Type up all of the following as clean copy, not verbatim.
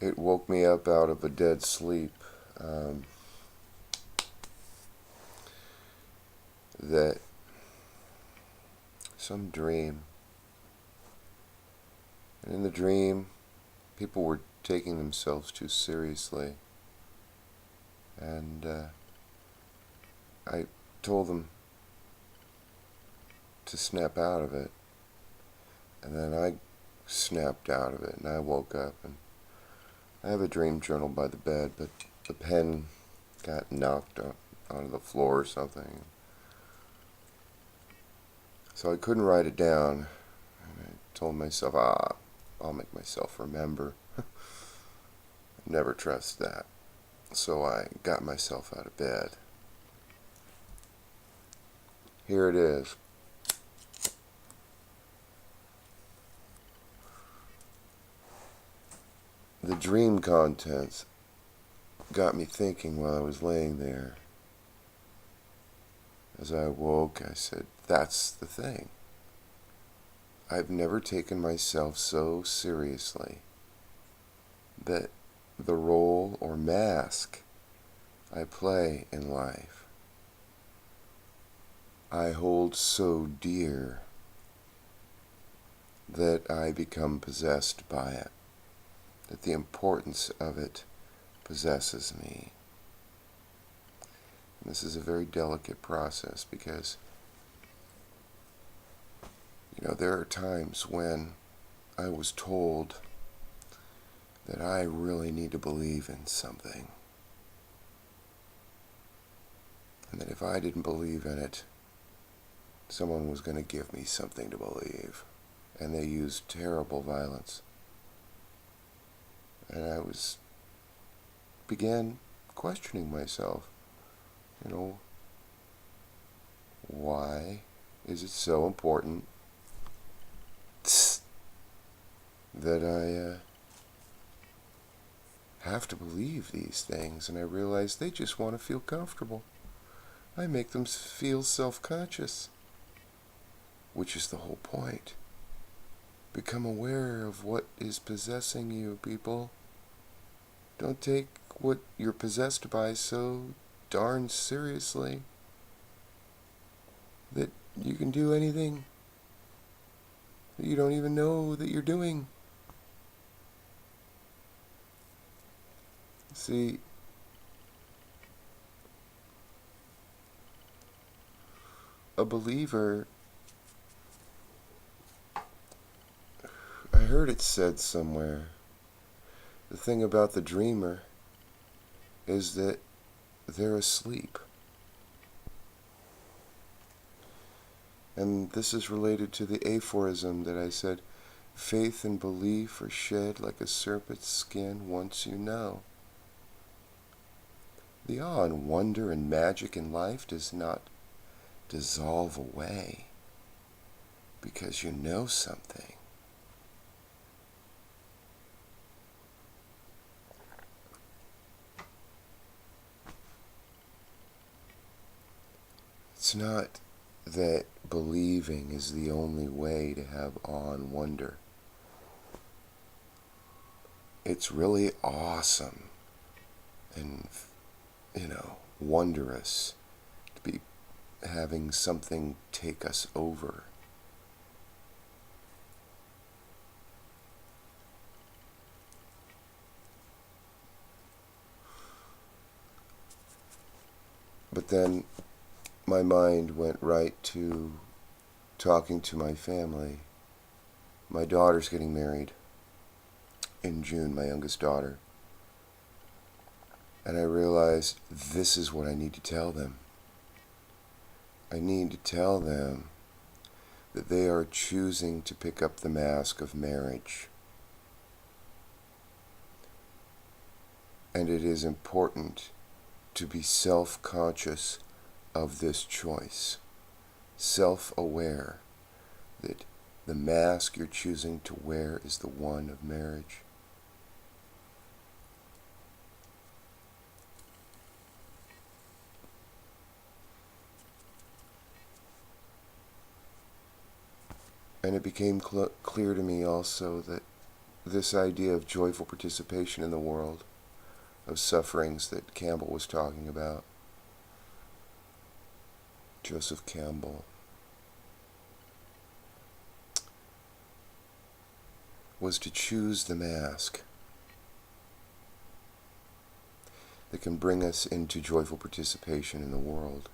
it woke me up out of a dead sleep. That some dream. And in the dream, people were taking themselves too seriously. And I told them to snap out of it. And then I snapped out of it and I woke up. And I have a dream journal by the bed, but the pen got knocked onto the floor or something. So I couldn't write it down. And I told myself, I'll make myself remember. Never trust that. So I got myself out of bed. Here it is. The dream contents got me thinking while I was laying there. As I awoke, I said, that's the thing. I've never taken myself so seriously that the role or mask I play in life, I hold so dear that I become possessed by it, that the importance of it possesses me. And this is a very delicate process because, there are times when I was told that I really need to believe in something. And that if I didn't believe in it, someone was going to give me something to believe. And they used terrible violence. And I began questioning myself. Why is it so important that I have to believe these things? And I realized they just want to feel comfortable. I make them feel self-conscious, which is the whole point. Become aware of what is possessing you, people. Don't take what you're possessed by so darn seriously that you can do anything that you don't even know that you're doing. See, a believer, I heard it said somewhere, the thing about the dreamer is that they're asleep. And this is related to the aphorism that I said, faith and belief are shed like a serpent's skin once you know. The awe and wonder and magic in life does not dissolve away because you know something. It's not that believing is the only way to have awe and wonder. It's really awesome and, wondrous to be having something take us over. But then my mind went right to talking to my family. My daughter's getting married in June, my youngest daughter. And I realized this is what I need to tell them. I need to tell them that they are choosing to pick up the mask of marriage. And it is important to be self-conscious of this choice. Self-aware that the mask you're choosing to wear is the one of marriage. And it became clear to me also that this idea of joyful participation in the world, of sufferings that Campbell was talking about, Joseph Campbell, was to choose the mask that can bring us into joyful participation in the world.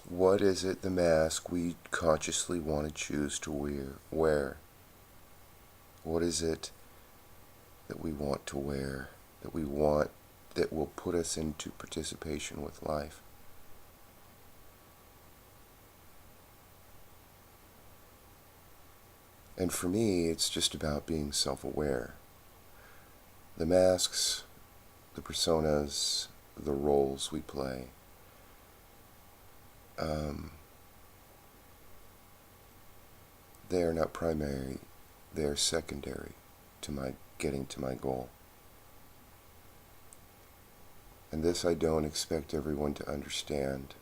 What is it, the mask we consciously want to choose to wear? What is it that we want to wear, that we want, that will put us into participation with life? And for me, it's just about being self-aware. The masks, the personas, the roles we play, they are not primary, they are secondary to my getting to my goal. And this I don't expect everyone to understand.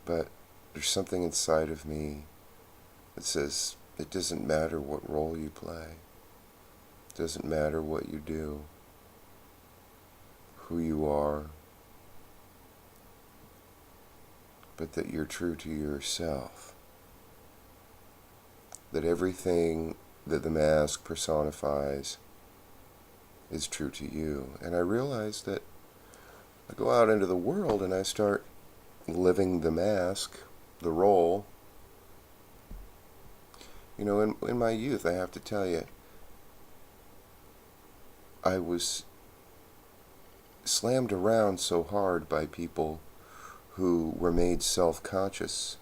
But there's something inside of me that says it doesn't matter what role you play. It doesn't matter what you do, who you are, but that you're true to yourself. That everything that the mask personifies is true to you. And I realize that I go out into the world and I start living the mask, the role. You know, in my youth, I have to tell you, I was slammed around so hard by people who were made self-conscious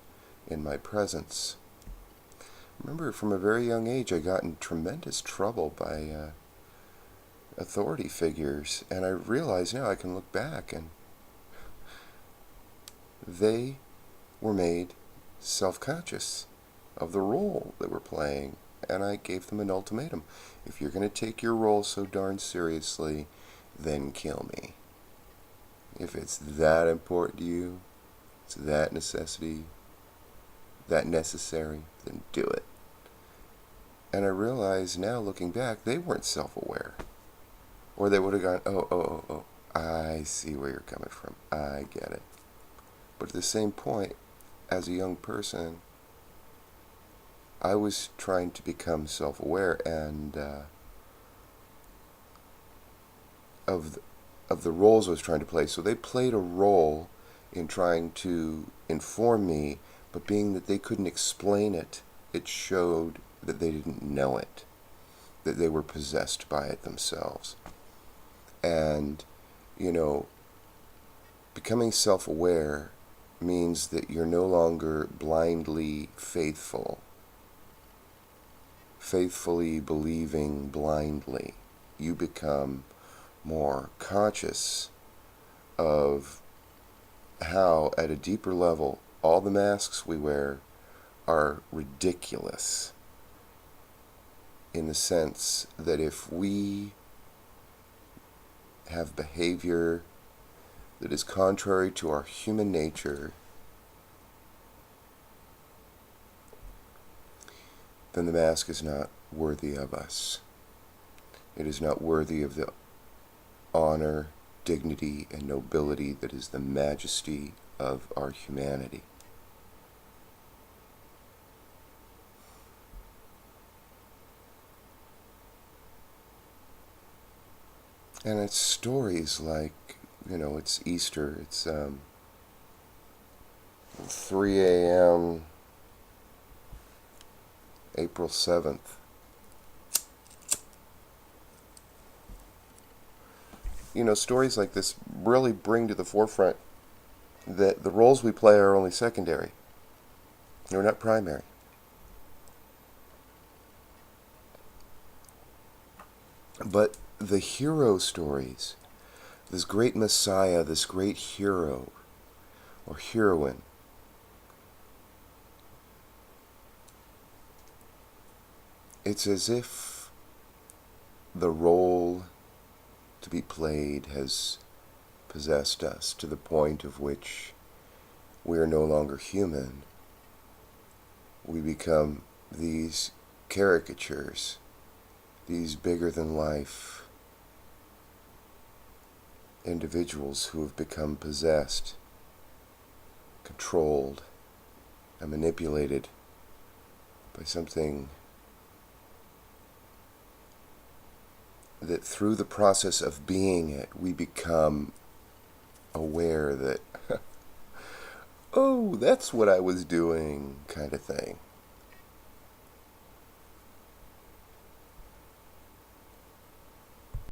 in my presence. I remember from a very young age I got in tremendous trouble by authority figures, and I realize now I can look back and they were made self-conscious of the role they were playing, and I gave them an ultimatum. If you're going to take your role so darn seriously, then kill me. If it's that important to you, it's that necessary, then do it. And I realize now, looking back, they weren't self-aware. Or they would have gone, oh, I see where you're coming from. I get it. But at the same point, as a young person, I was trying to become self-aware and of the roles I was trying to play. So they played a role in trying to inform me, but being that they couldn't explain it, it showed that they didn't know it, that they were possessed by it themselves. And, you know, becoming self-aware means that you're no longer blindly faithfully believing blindly. You become more conscious of how, at a deeper level, all the masks we wear are ridiculous, in the sense that if we have behavior that is contrary to our human nature, then the mask is not worthy of us. It is not worthy of the honor, dignity, and nobility that is the majesty of our humanity. And it's stories like, you know, it's Easter, it's 3 a.m., April 7th. You know, stories like this really bring to the forefront that the roles we play are only secondary. They're not primary. But the hero stories, this great Messiah, this great hero or heroine, it's as if the role to be played has possessed us to the point of which we are no longer human, we become these caricatures, these bigger-than-life individuals who have become possessed, controlled, and manipulated by something that through the process of being it, we become aware that, oh, that's what I was doing, kind of thing.